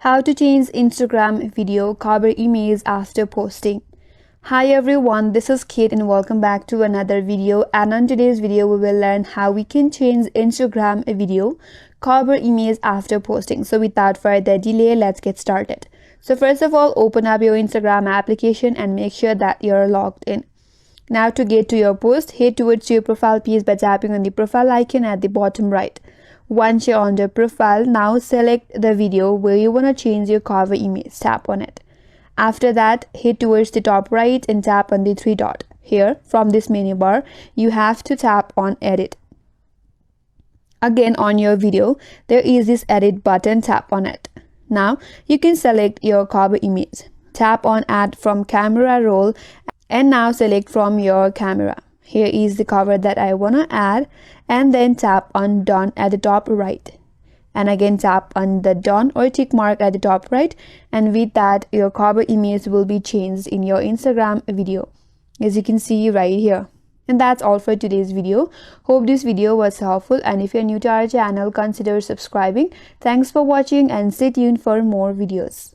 How to change Instagram video cover image after posting. Hi everyone, this is Kate and welcome back to another video, and on today's video we will learn how we can change Instagram video cover image after posting. So without further delay, let's get started. So first of all, open up your Instagram application and make sure that you're logged in. Now to get to your post, head towards your profile page by tapping on the profile icon at the bottom right. Once you're on the profile, now select the video where you want to change your cover image. Tap on it. After that, head towards the top right and tap on the three dot. Here, from this menu bar, you have to tap on edit. Again, on your video, there is this edit button. Tap on it. Now, you can select your cover image. Tap on add from camera roll and now select from your camera. Here is the cover that I want to add, and then tap on done at the top right. And again tap on the done or tick mark at the top right, and with that your cover image will be changed in your Instagram video, as you can see right here. And that's all for today's video. Hope this video was helpful, and if you're new to our channel, consider subscribing. Thanks for watching and stay tuned for more videos.